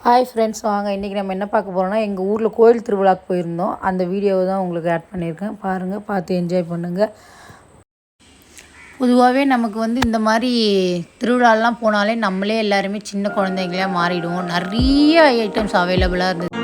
Hi friends, வாங்க இன்றைக்கி நம்ம என்ன பார்க்க போகிறோம்னா, எங்கள் ஊரில் கோயில் திருவிழாக்கு போயிருந்தோம். அந்த வீடியோவை தான் உங்களுக்கு ஆட் பண்ணியிருக்கேன். பாருங்கள், பார்த்து என்ஜாய் பண்ணுங்கள். பொதுவாகவே நமக்கு இந்த மாதிரி திருவிழாலாம் போனாலே நம்மளே எல்லாருமே சின்ன குழந்தைங்களாக மாறிடுவோம். நிறைய ஐட்டம்ஸ் அவைலபிளாக இருந்தது.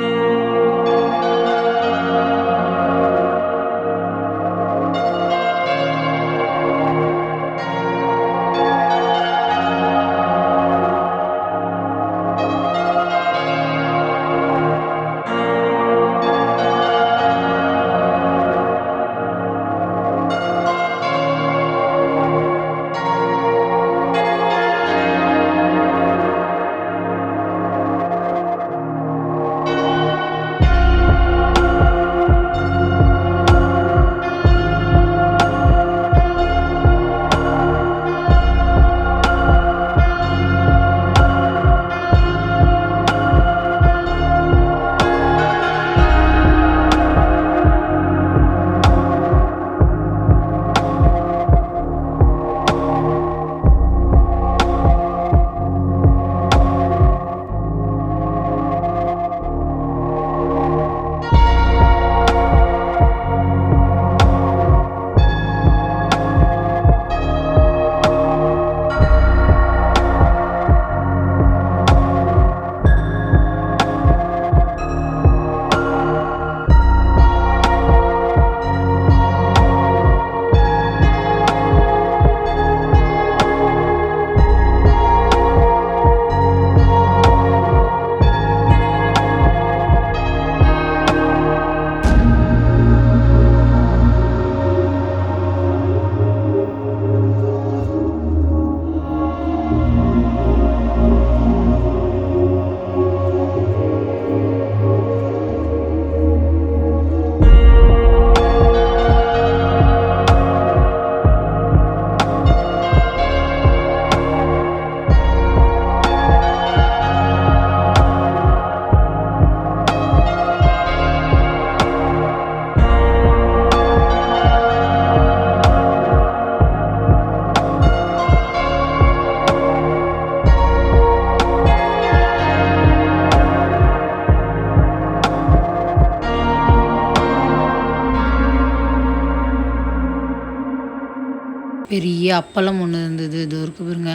பெரிய அப்பளம் ஒன்று இருந்தது, இது இருக்குது பாருங்க.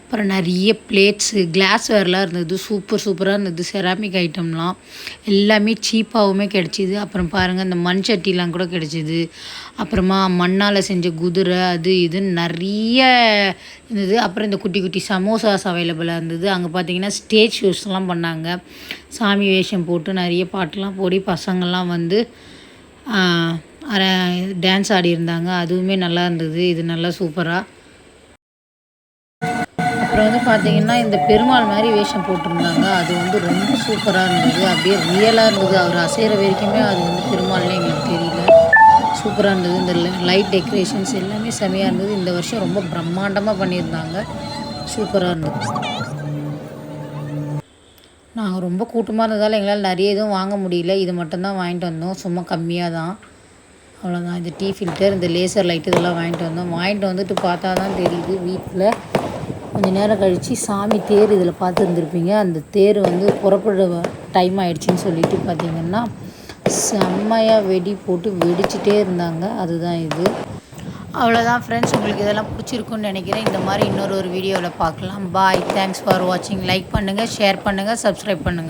அப்புறம் நிறைய பிளேட்ஸு, கிளாஸ்வேர்லாம் இருந்தது. சூப்பராக இருந்தது. செராமிக் ஐட்டம்லாம் எல்லாமே சீப்பாகவுமே கிடச்சிது. அப்புறம் பாருங்கள், இந்த மண் சட்டிலாம் கூட கிடச்சிது. அப்புறமா மண்ணால் செஞ்ச குதிரை, அது இதுன்னு நிறைய இருந்தது. அப்புறம் இந்த குட்டி குட்டி சமோசாஸ் அவைலபிளாக இருந்தது. அங்கே பார்த்தீங்கன்னா ஸ்டேஜ் ஷோஸ்லாம் பண்ணாங்க. சாமி வேஷம் போட்டு நிறைய பாட்டெலாம் போடி பசங்கள்லாம் டான்ஸ் ஆடியிருந்தாங்க. அதுவுமே நல்லா இருந்தது. இது நல்லா சூப்பராக. அப்புறம் பார்த்தீங்கன்னா, இந்த பெருமாள் மாதிரி வேஷம் போட்டிருந்தாங்க. அது ரொம்ப சூப்பராக இருந்தது. அப்படியே ரியலாக இருந்தது. அவர் அசைகிற வரைக்குமே அது பெருமாள்னே எங்களுக்கு தெரியல. சூப்பராக இருந்தது. இந்த லைட் டெக்கரேஷன்ஸ் எல்லாமே செமையாக இருந்தது. இந்த வருஷம் ரொம்ப பிரம்மாண்டமாக பண்ணியிருந்தாங்க. சூப்பராக இருந்தது. நாங்கள் ரொம்ப கூட்டமாக இருந்ததால் எங்களால் நிறைய எதுவும் வாங்க முடியல. இது மட்டும்தான் வாங்கிட்டு வந்தோம். சும்மா கம்மியாக தான், அவ்வளோதான். இந்த டீ ஃபில்டர், இந்த லேசர் லைட் இதெல்லாம் வாங்கிட்டு வந்தோம். வாங்கிட்டு வந்துட்டு பார்த்தா தான் தெரியுது. வீட்டில் கொஞ்சம் நேரம் கழித்து சாமி தேர் இதில் பார்த்துருந்துருப்பீங்க. அந்த தேர் புறப்படுற டைம் ஆகிடுச்சின்னு சொல்லிட்டு பார்த்திங்கன்னா செம்மையாக வெடி போட்டு வெடிச்சிட்டே இருந்தாங்க. அதுதான் இது. அவ்வளோதான் ஃப்ரெண்ட்ஸ், உங்களுக்கு இதெல்லாம் பிடிச்சிருக்குன்னு நினைக்கிறேன். இந்த மாதிரி இன்னொரு வீடியோவில் பார்க்கலாம். பாய். தேங்க்ஸ் ஃபார் வாட்சிங். லைக் பண்ணுங்கள், ஷேர் பண்ணுங்கள், சப்ஸ்கிரைப் பண்ணுங்கள்.